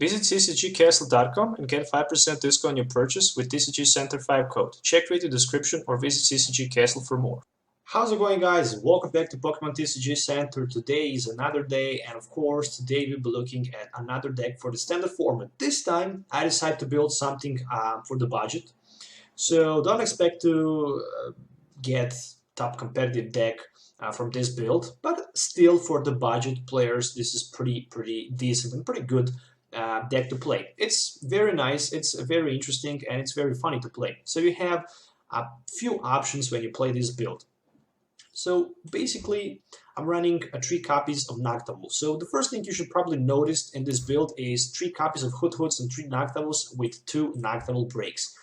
Visit CCGCastle.com and get 5% discount on your purchase with TCG Center 5 code. Check video description or visit CCG Castle for more. How's it going, guys? Welcome back to Pokemon TCG Center. Today is another day, and of course today we'll be looking at another deck for the standard format. This time I decided to build something for the budget, so don't expect to get top competitive deck from this build, but still for the budget players this is pretty decent and pretty good deck to play. It's very nice, it's very interesting, and it's very funny to play. So you have a few options when you play this build. So basically, I'm running 3 copies of Noctowl. So the first thing you should probably notice in this build is 3 copies of Hoothoots and 3 Noctowls with 2 Noctowl breaks.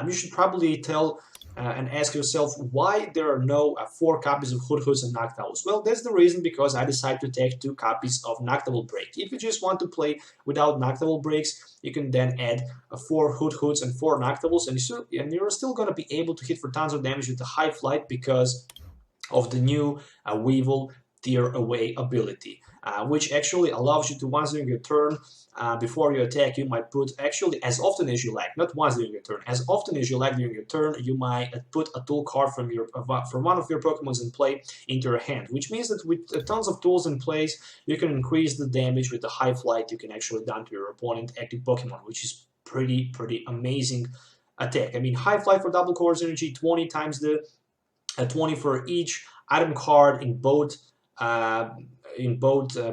You should probably tell and ask yourself why there are no 4 copies of Hoothoots and Noctowls. Well, that's the reason, because I decided to take 2 copies of Noctowl break. If you just want to play without Noctowl breaks, you can then add 4 Hoothoots and 4 Noctowls, and you're still going to be able to hit for tons of damage with the high flight because of the new Weavile Tear Away ability, which actually allows you to, once during your turn, before you attack, you might put, actually as often as you like, not once during your turn, as often as you like during your turn, you might put a tool card from one of your Pokemons in play into your hand, which means that with tons of tools in place, you can increase the damage with the high flight you can actually done to your opponent active Pokemon, which is pretty amazing attack. I mean, high flight for double course energy, 20 times the 20 for each item card in both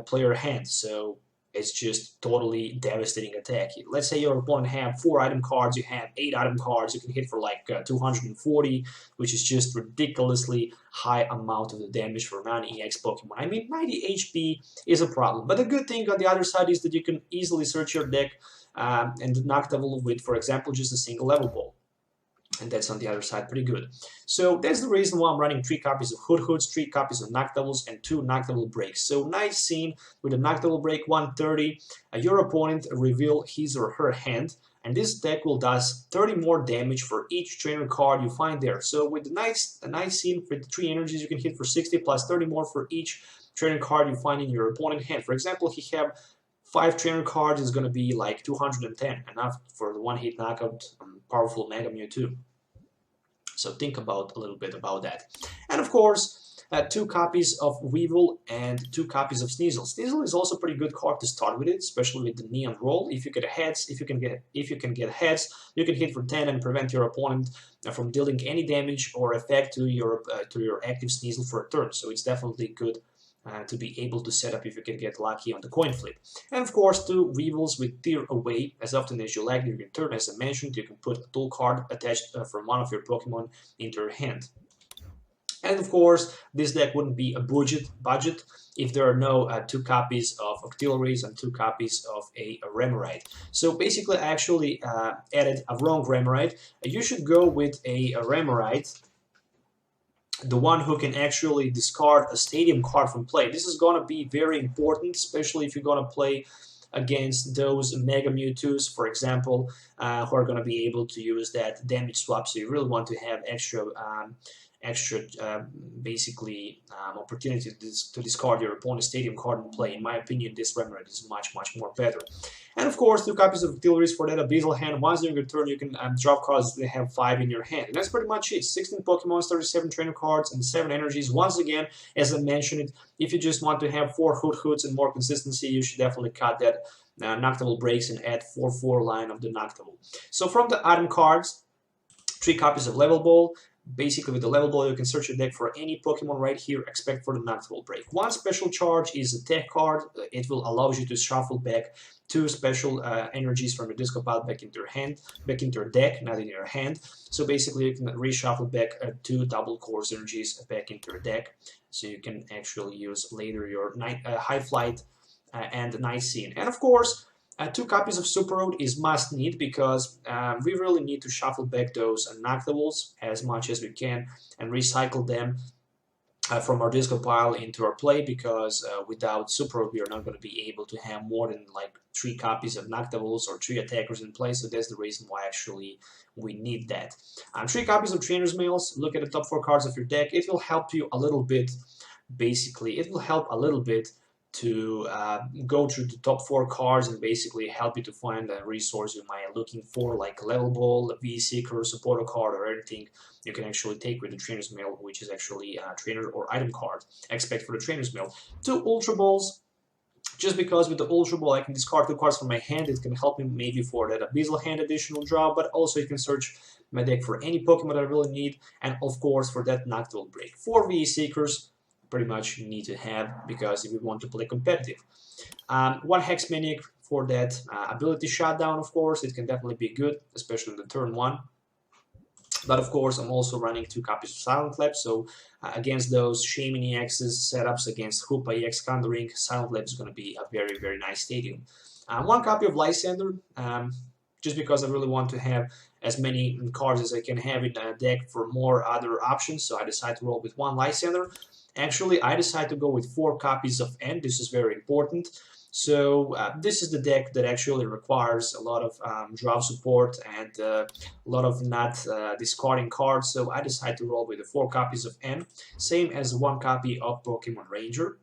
player hands, so it's just totally devastating attack. Let's say your opponent have 4 item cards, you have 8 item cards, you can hit for like 240, which is just ridiculously high amount of the damage for non-EX Pokemon. I mean, 90 HP is a problem, but the good thing on the other side is that you can easily search your deck and Noctowl with, for example, just a single level ball. And that's on the other side pretty good. So that's the reason why I'm running 3 copies of Hoothoots, 3 copies of Noctowls, and 2 Noctowl breaks. So nice scene with a Noctowl break 130. Your opponent reveal his or her hand, and this deck will does 30 more damage for each trainer card you find there. So with a nice scene for the 3 energies, you can hit for 60 plus 30 more for each trainer card you find in your opponent's hand. For example, if you have 5 trainer cards, is going to be like 210, enough for the one-hit knockout powerful Mega Mewtwo. So think a little bit about that. And of course, 2 copies of Weavile and 2 copies of Sneasel. Sneasel is also a pretty good card to start with it, especially with the Neon Roll. If you get heads, if you can get heads, you can hit for 10 and prevent your opponent from dealing any damage or effect to your active Sneasel for a turn. So it's definitely good to be able to set up if you can get lucky on the coin flip. And of course, 2 Weavils with Tear Away. As often as you like during your turn, as I mentioned, you can put a tool card attached from one of your Pokemon into your hand. And of course, this deck wouldn't be a budget if there are no 2 copies of Octilleries and 2 copies of a Remoraid. So basically, I actually added a wrong Remoraid. You should go with a Remoraid, the one who can actually discard a stadium card from play. This is going to be very important, especially if you're going to play against those Mega Mewtwo's, for example, who are going to be able to use that damage swap. So you really want to have extra opportunity to discard your opponent's stadium card in play. In my opinion, this Remoraid is much more better. And of course, 2 copies of Octilleries for that Abyssal hand. Once during your turn, you can drop cards that have 5 in your hand. And that's pretty much it. 16 Pokemon, 37 trainer cards, and 7 energies. Once again, as I mentioned, if you just want to have 4 Hoothoots and more consistency, you should definitely cut that Noctowl breaks and add 4/4 line of the Noctowl. So from the item cards, 3 copies of Level Ball. Basically, with the Level Ball, you can search your deck for any Pokemon right here, except for the Noctowl break. 1 Special Charge is a tech card. It will allow you to shuffle back 2 special energies from your disco pile back into your hand, back into your deck, not in your hand. So basically, you can reshuffle back 2 double course energies back into your deck, so you can actually use later your high flight and night scene. And of course, 2 copies of Super Rod is must need, because we really need to shuffle back those Noctowls as much as we can and recycle them from our disco pile into our play, because without Super Rod we are not going to be able to have more than like 3 copies of Noctowls or 3 attackers in play. So that's the reason why actually we need that. 3 copies of Trainers Mails. Look at the top 4 cards of your deck. It will help you a little bit. Basically, it will help a little bit to go through the top 4 cards and basically help you to find a resource you might be looking for, like Level Ball, V-Seeker, supporter card, or anything you can actually take with the Trainers Mail, which is actually a trainer or item card. Expect for the Trainers Mail. 2 Ultra Balls, just because with the Ultra Ball I can discard 2 cards from my hand. It can help me maybe for that Abyssal Hand additional draw, but also you can search my deck for any Pokemon that I really need, and of course for that Noctowl break. 4 V-Seekers, pretty much you need to have, because if you want to play competitive. 1 Hex Maniac for that ability shutdown, of course, it can definitely be good, especially in the turn 1. But of course, I'm also running 2 copies of Silent Lab, so against those Shaming EXs setups, against Hoopa EX countering, Silent Lab is going to be a very, very nice stadium. 1 copy of Lysandre, just because I really want to have as many cards as I can have in a deck for more other options, so I decided to roll with 1 Lysandre. Actually, I decided to go with 4 copies of N. This is very important. So this is the deck that actually requires a lot of draw support and a lot of not discarding cards. So I decided to roll with the 4 copies of N, same as 1 copy of Pokémon Ranger,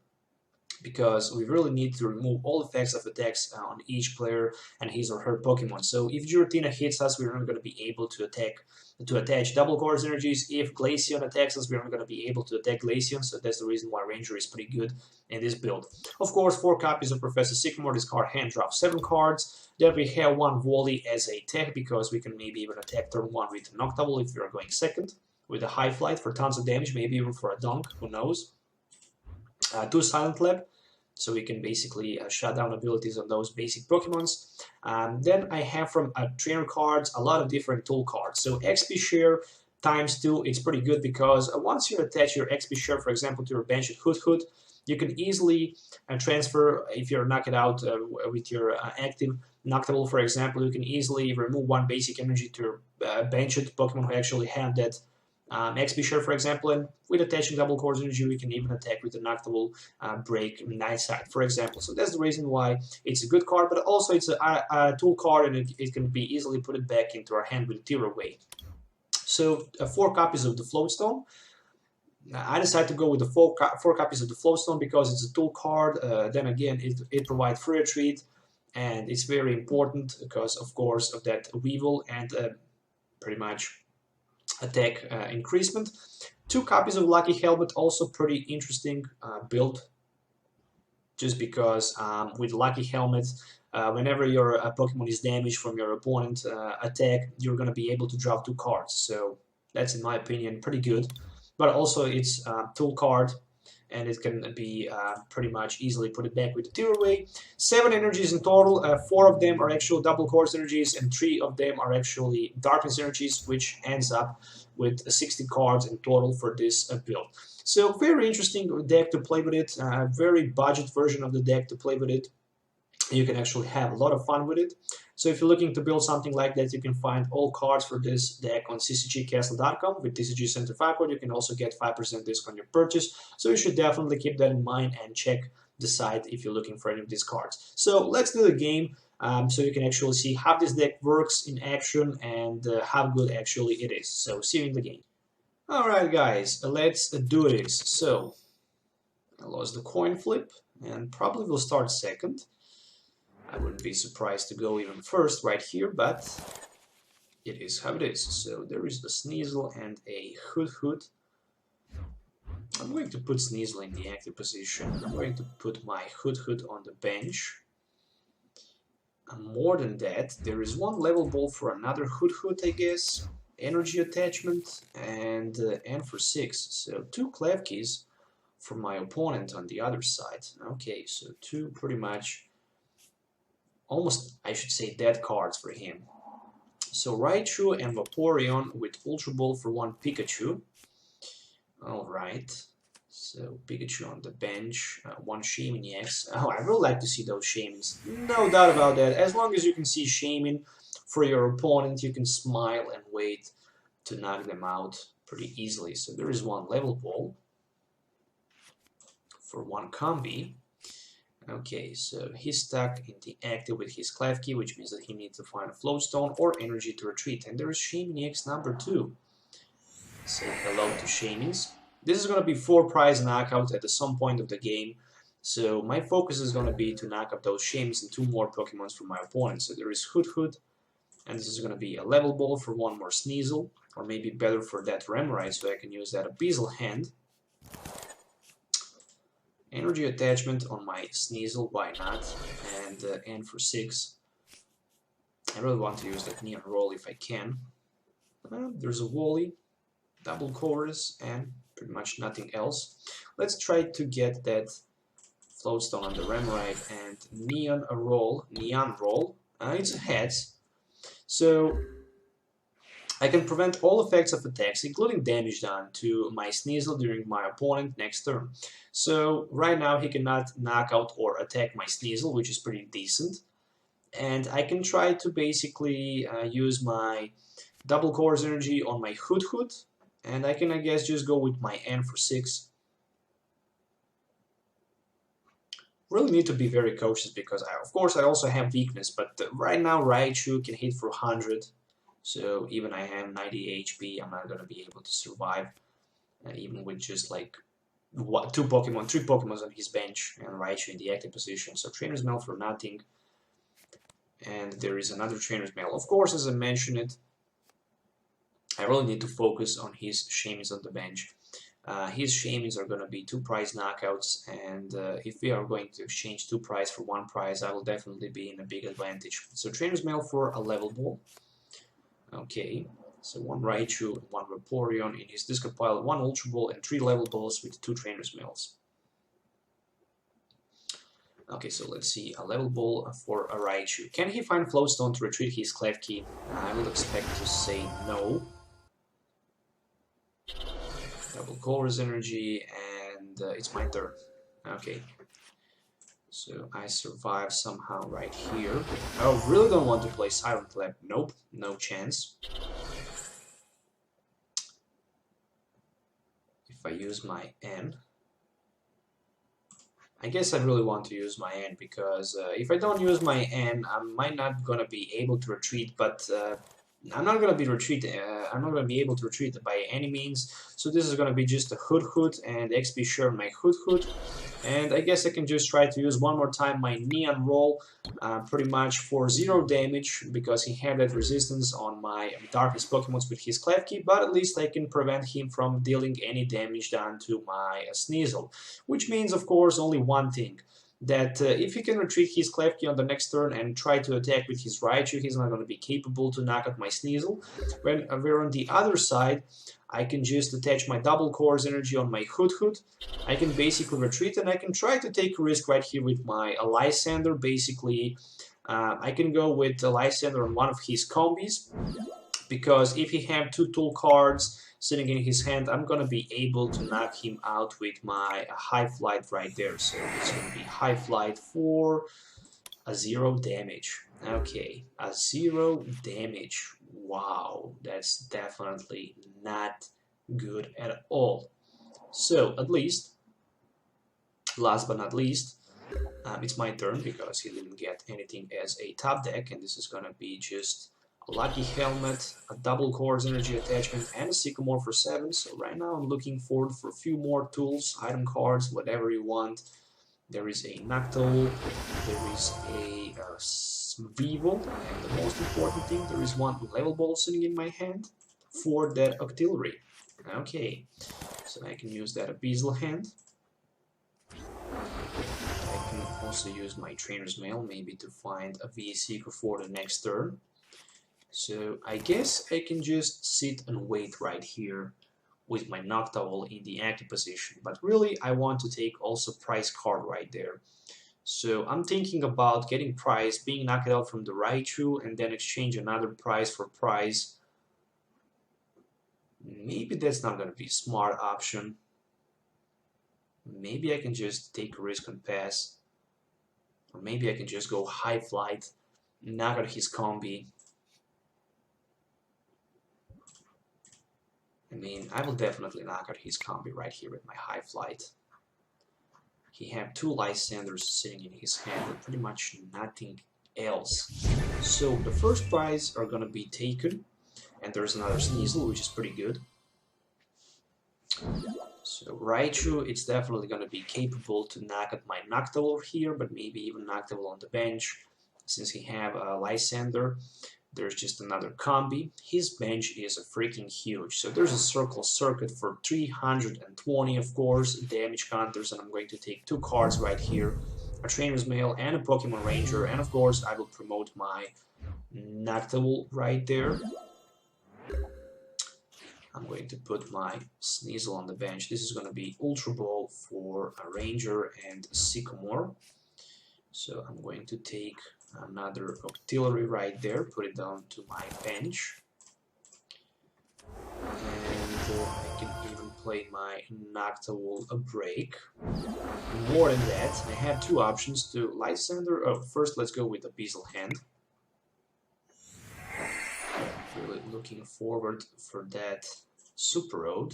because we really need to remove all effects of attacks on each player and his or her Pokemon. So if Giratina hits us, we're not going to be able to attach double course energies. If Glaceon attacks us, we're not going to be able to attack Glaceon, so that's the reason why Ranger is pretty good in this build. Of course, 4 copies of Professor Sycamore, this card hand drop 7 cards. Then we have 1 Wally as a tech, because we can maybe even attack turn 1 with Noctowl if we are going second, with a high flight for tons of damage, maybe even for a dunk, who knows. 2 Silent Lab, so we can basically shut down abilities on those basic Pokemons. Then I have from trainer cards a lot of different tool cards. So XP share ×2, it's pretty good, because once you attach your XP share, for example, to your bench at Hoothoot, you can easily transfer, if you're knocked out with your active Noctowl, for example, you can easily remove 1 basic energy to your bench at Pokemon who actually have that XP share, for example, and with attaching double course energy, we can even attack with the Noctowl break Night Side, for example. So that's the reason why it's a good card, but also it's a tool card, and it can be easily put it back into our hand with Tear Away. So 4 copies of the Float Stone. I decided to go with the 4 copies of the Float Stone because it's a tool card. Then again, it provides free retreat, and it's very important because, of course, of that Weavile and pretty much attack increasement. 2 copies of Lucky Helmet, also pretty interesting build, just because with Lucky Helmet, whenever your Pokemon is damaged from your opponent attack, you're going to be able to drop 2 cards. So that's, in my opinion, pretty good. But also it's a tool card, and it can be pretty much easily put it back with the Tear Away. 7 energies in total, 4 of them are actual double course energies, and 3 of them are actually darkness energies, which ends up with 60 cards in total for this build. So very interesting deck to play with it, very budget version of the deck to play with it. You can actually have a lot of fun with it. So if you're looking to build something like that, you can find all cards for this deck on CCGCastle.com. With TCG Center 5 code, you can also get 5% discount on your purchase. So you should definitely keep that in mind and check the site if you're looking for any of these cards. So let's do the game so you can actually see how this deck works in action and how good actually it is. So see you in the game. Alright guys, let's do this. So I lost the coin flip and probably will start second. I wouldn't be surprised to go even first right here, but it is how it is. So there is the Sneasel and a Hoothoot. I'm going to put Sneasel in the active position. I'm going to put my Hoothoot on the bench. And more than that, there is 1 level ball for another Hoothoot, I guess. Energy attachment and for 6. So 2 Klefkis for my opponent on the other side. Okay, so 2 pretty much almost, I should say, dead cards for him. So Raichu and Vaporeon with Ultra Ball for 1 Pikachu. Alright, so Pikachu on the bench, 1 Shaming EX. Oh, I really like to see those Shamings. No doubt about that. As long as you can see Shaming for your opponent, you can smile and wait to knock them out pretty easily. So there is 1 Level Ball for 1 Combi. Okay, so he's stuck in the active with his Klefki, which means that he needs to find a Float Stone or energy to retreat. And there is Shaming EX number 2. So hello to Shamings. This is going to be 4 prize knockout at some point of the game. So my focus is going to be to knock up those Shames and 2 more Pokemons from my opponent. So there is Hoothoot, and this is going to be a Level Ball for 1 more Sneasel, or maybe better for that Remoraid, so I can use that Abyssal Hand. Energy attachment on my Sneasel, why not? And for 6. I really want to use that Neon Roll if I can. There's a Wally, double Chorus, and pretty much nothing else. Let's try to get that Float Stone on the Remoraid and Neon Roll. It's a Heads. So I can prevent all effects of attacks, including damage done to my Sneasel during my opponent next turn. So right now he cannot knock out or attack my Sneasel, which is pretty decent. And I can try to basically use my double Core's energy on my Hoothoot, and I can, I guess, just go with my N for 6. Really need to be very cautious because, of course, I also have weakness, but right now Raichu can hit for 100, so even I have 90 HP, I'm not going to be able to survive, even with just like 3 Pokemon on his bench and Raichu in the active position. So Trainers Mail for nothing. And there is another Trainer's Mail. Of course, as I mentioned it, I really need to focus on his Shamies on the bench. His Shamies are going to be 2 prize knockouts, and if we are going to exchange 2 prize for 1 prize, I will definitely be in a big advantage. So Trainer's Mail for a Level Ball. Okay, so 1 Raichu and 1 Vaporeon in his discard pile, 1 Ultra Ball and 3 Level Balls with 2 Trainer's Mails. Okay, so let's see, a Level Ball for a Raichu. Can he find Float Stone to retreat his Klefki? I would expect to say no. Double Colorless energy, and it's my turn. Okay. So I survive somehow right here. I really don't want to play Silent Lab. Nope, no chance. If I use my N, I guess I really want to use my N because if I don't use my N, I might not gonna be able to retreat. But I'm not gonna be able to retreat by any means. So this is gonna be just a Hoothoot and XP share my Hoothoot. And I guess I can just try to use one more time my Neon Roll, pretty much for 0 damage, because he had that resistance on my darkest Pokemons with his Klefki, but at least I can prevent him from dealing any damage done to my Sneasel. Which means, of course, only one thing, that if he can retreat his Klefki on the next turn and try to attack with his Raichu, he's not going to be capable to knock out my Sneasel. When we're on the other side, I can just attach my double Core's energy on my Hoothoot. I can basically retreat, and I can try to take a risk right here with my Lysandre. Basically, I can go with Lysandre on one of his combis, because if he have 2 tool cards sitting in his hand, I'm gonna be able to knock him out with my High Flight right there. So it's gonna be High Flight for a 0 damage. Okay, a 0 damage. Wow, that's definitely not good at all. So at least, last but not least, it's my turn because he didn't get anything as a top deck, and this is gonna be just a Lucky Helmet, a double Core's energy attachment, and a Sycamore for 7. So right now I'm looking forward for a few more tools, item cards, whatever you want. There is a Noctowl, there is a Weavile, and the most important thing, there is 1 Level Ball sitting in my hand for that Octillery. Okay, so I can use that Abyssal Hand. I can also use my Trainer's Mail, maybe to find a V-Seeker for the next turn. So I guess I can just sit and wait right here with my Noctowl in the active position, but really I want to take also prize card right there. So I'm thinking about getting prize, being knocked out from the Raichu, and then exchange another prize for prize. Maybe that's not going to be a smart option. Maybe I can just take a risk and pass. Or maybe I can just go High Flight, knock out his combi. I mean, I will definitely knock out his combi right here with my High Flight. He had 2 Lysandres sitting in his hand and pretty much nothing else. So the first prize are gonna be taken, and there's another Sneasel, which is pretty good. So Raichu, it's definitely going to be capable to knock out my Noctowl here, but maybe even Noctowl on the bench. Since he have a Lysandre, there's just another combi. His bench is freaking huge. So there's a circle circuit for 320, of course, damage counters, and I'm going to take 2 cards right here, a Trainer's Mail and a Pokémon Ranger, and of course I will promote my Noctowl right there. I'm going to put my Sneasel on the bench. This is going to be Ultra Ball for a Ranger and Sycamore. So I'm going to take another Octillery right there, put it down to my bench. And I can even play my Noctowl a break. More than that, I have 2 options to Lysandre. Oh, first let's go with the Beazle hand. Really looking forward for that Super Rod,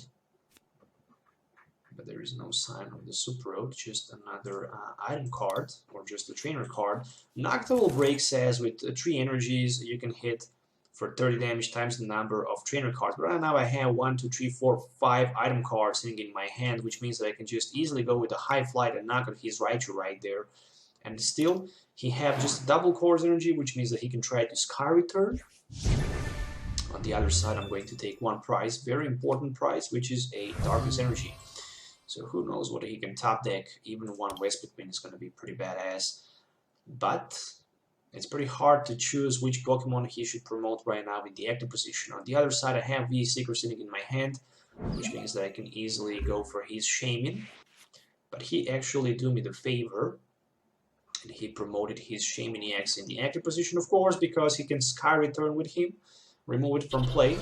but there is no sign of the Super Rod, just another item card, or just a trainer card. Noctowl break says with 3 energies you can hit for 30 damage times the number of trainer cards. But right now I have 1, 2, 3, 4, 5 item cards sitting in my hand, which means that I can just easily go with a high flight and knock out his Raichu right there. And still, he have just double Core's energy, which means that he can try to Sky Return. On the other side, I'm going to take 1 prize, very important prize, which is a Darkness Energy. So who knows what he can top deck. Even 1 Wespetwin is going to be pretty badass. But it's pretty hard to choose which Pokemon he should promote right now in the active position. On the other side, I have V Seeker sitting in my hand, which means that I can easily go for his Shaymin. But he actually do me the favor, and he promoted his Shaymin EX in the active position, of course, because he can Sky Return with him, remove it from play,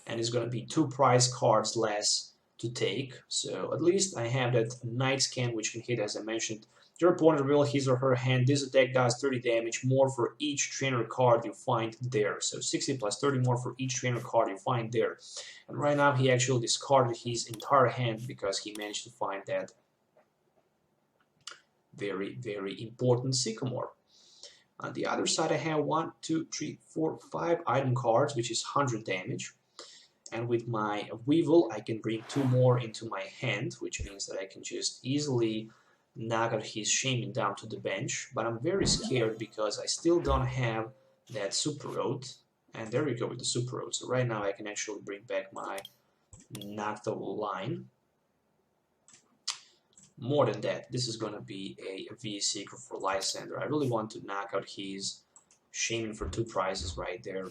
and it's going to be 2 prize cards less to take. So at least I have that Night Scan, which can hit, as I mentioned, your opponent reveal his or her hand. This attack does 30 damage more for each trainer card you find there. So 60 plus 30 more for each trainer card you find there. And right now he actually discarded his entire hand because he managed to find that very, very important Sycamore. On the other side, I have 1, 2, 3, 4, 5 item cards, which is 100 damage. And with my Weavile, I can bring 2 more into my hand, which means that I can just easily knock out his Shaymin down to the bench. But I'm very scared because I still don't have that Super Rod. And there we go with the Super Rod. So right now I can actually bring back my Noctowl line. More than that, this is going to be a V-Seeker for Lysandre. I really want to knock out his Shaymin for 2 prizes right there.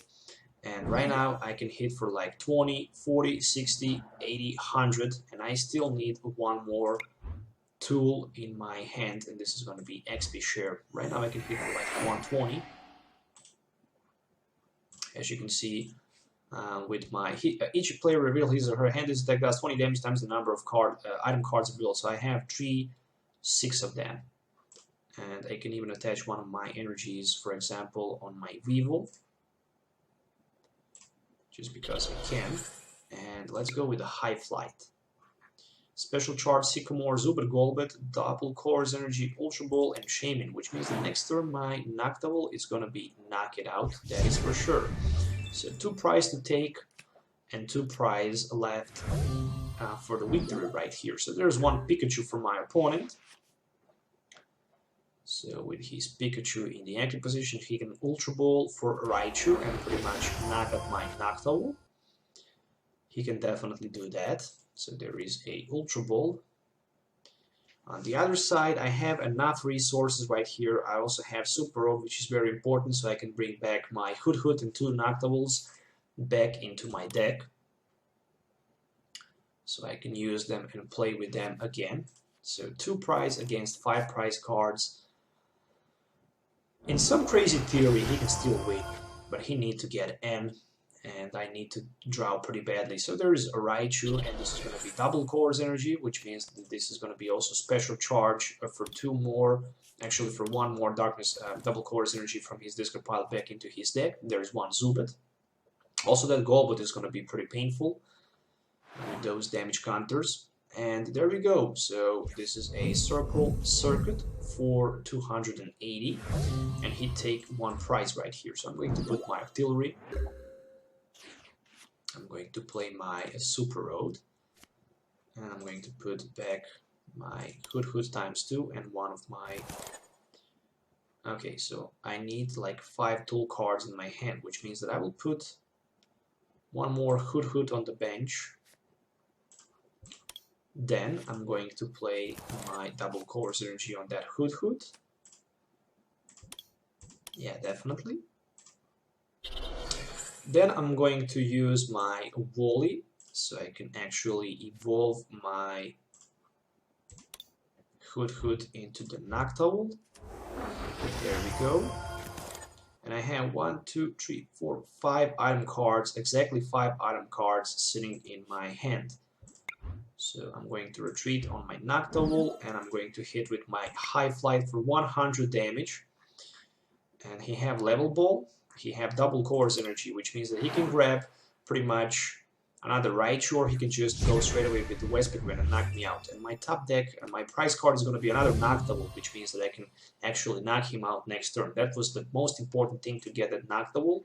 And right now, I can hit for like 20, 40, 60, 80, 100, and I still need 1 more tool in my hand, and this is going to be XP share. Right now, I can hit for like 120. As you can see, with my each player reveal his or her hand, this attack does 20 damage times the number of item cards revealed. So I have 6 of them, and I can even attach 1 of my energies, for example, on my Weavile, just because I can. And let's go with a high flight. Special Charge Sycamore, Zubat Golbat, double Core's energy, Ultra Ball, and Shaymin, which means the next turn my Noctowl is gonna be knock it out. That is for sure. So 2 prize to take and 2 prize left for the victory right here. So there's 1 Pikachu for my opponent. So with his Pikachu in the active position, he can Ultra Ball for Raichu and pretty much knock out my Noctowl. He can definitely do that. So there is a Ultra Ball. On the other side, I have enough resources right here. I also have Super Rod, which is very important, so I can bring back my Hoothoot and 2 Noctowls back into my deck. So I can use them and play with them again. So 2 prize against 5 prize cards. In some crazy theory, he can still win, but he needs to get N, and I need to draw pretty badly. So there is a Raichu, and this is going to be double Core's energy, which means that this is going to be also Special Charge for 2 more, actually for 1 more Darkness, double Core's energy from his discard pile back into his deck. There is 1 Zubat. Also that Golbat is going to be pretty painful with those damage counters. And there we go. So this is a circle circuit for 280, and he take 1 prize right here. So I'm going to put my Octillery. I'm going to play my Super Rod, And I'm going to put back my Hoothoot ×2 and one of my... Okay, so I need like 5 tool cards in my hand, which means that I will put one more Hoothoot on the bench. Then I'm going to play my double Colorless energy on that Hoothoot. Yeah, definitely. Then I'm going to use my Wally, so I can actually evolve my Hoothoot into the Noctowl. There we go. And I have 1, 2, 3, 4, 5 item cards, exactly 5 item cards sitting in my hand. So I'm going to retreat on my Noctowl and I'm going to hit with my High Flight for 100 damage. And he have Level Ball, he have double Colorless energy, which means that he can grab pretty much another Raichu, or he can just go straight away with the Vespiquen and knock me out. And my top deck, and my prize card is going to be another Noctowl, which means that I can actually knock him out next turn. That was the most important thing to get that Noctowl.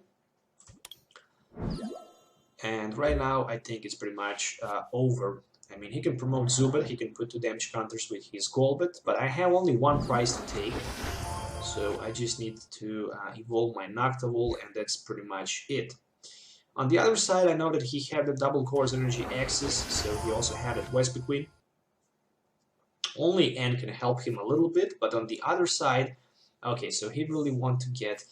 And right now, I think it's pretty much over. I mean, he can promote Zubat, he can put 2 damage counters with his Golbat, but I have only 1 prize to take. So I just need to evolve my Noctowl, and that's pretty much it. On the other side, I know that he had the double Colorless energy axis, so he also had a Vespiquen. Only N can help him a little bit, but on the other side, okay, so he really wants to get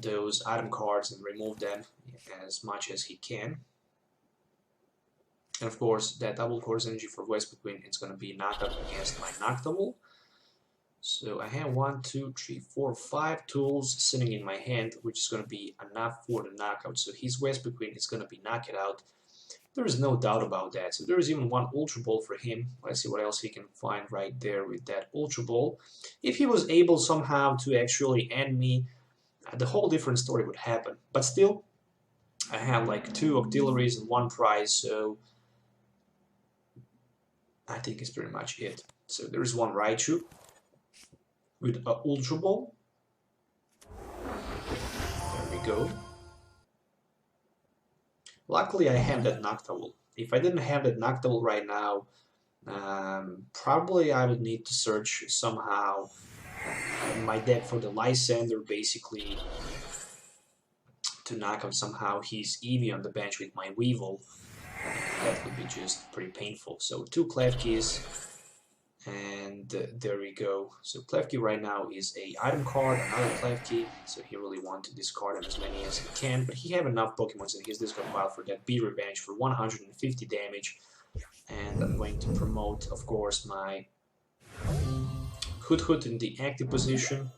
those item cards and remove them as much as he can. And of course, that double Colorless energy for Vespiquen is going to be knockout against my Noctowl. So I have 1, 2, 3, 4, 5 tools sitting in my hand, which is going to be enough for the knockout. So his Vespiquen is going to be knocked out. There is no doubt about that. So there is even 1 Ultra Ball for him. Let's see what else he can find right there with that Ultra Ball. If he was able somehow to actually end me, the whole different story would happen. But still, I have like 2 Octilleries and 1 prize, so I think it's pretty much it. So there is 1 Raichu with an Ultra Ball. There we go. Luckily I have that Noctowl. If I didn't have that Noctowl right now, probably I would need to search somehow my deck for the Lysandre, basically to knock out somehow his Eevee on the bench with my Weavile. That would be just pretty painful. So 2 Klefkis. And there we go. So Klefki right now is a item card, another Klefki, so he really wants to discard them as many as he can, but he have enough Pokemon in his discard pile for that Be Revenge for 150 damage. And I'm going to promote, of course, my Hoothoot in the active position.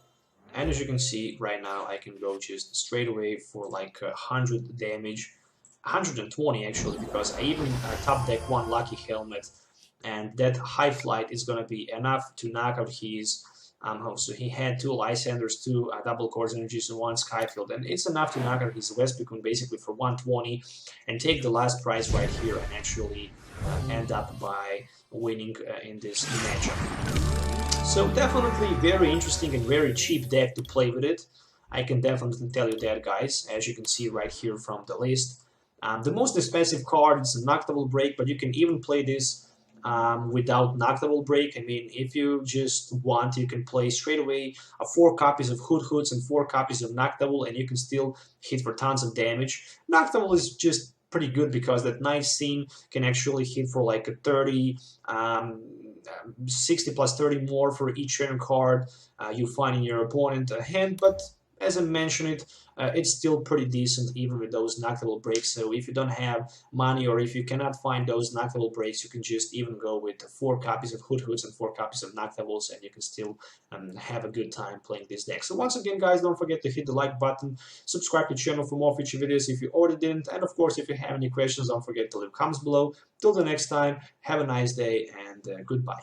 And as you can see, right now I can go just straight away for like 100 damage, 120 actually, because I even top deck 1 Lucky Helmet. And that High Flight is going to be enough to knock out his host. So he had 2 Lysandres, 2 double Colorless energies, and 1 Skyfield. And it's enough to knock out his Vespiquen basically for 120 and take the last prize right here and actually end up by winning in this matchup. So definitely very interesting and very cheap deck to play with it. I can definitely tell you that, guys, as you can see right here from the list. The most expensive card is a Noctowl Break, but you can even play this without Noctowl Break. I mean, if you just want, you can play straight away 4 copies of Hoothoots and 4 copies of Noctowl, and you can still hit for tons of damage. Noctowl is just pretty good because that Night Scene can actually hit for like a 30, 60 plus 30 more for each trainer card you find in your opponent hand, but as I mentioned it's still pretty decent even with those Noctowl breaks. So if you don't have money or if you cannot find those Noctowl breaks, you can just even go with 4 copies of Hootoots and 4 copies of Noctowls, and you can still have a good time playing this deck. So once again, guys, don't forget to hit the like button, subscribe to the channel for more future videos if you already didn't, and of course if you have any questions, don't forget to leave comments below. Till the next time, have a nice day and goodbye.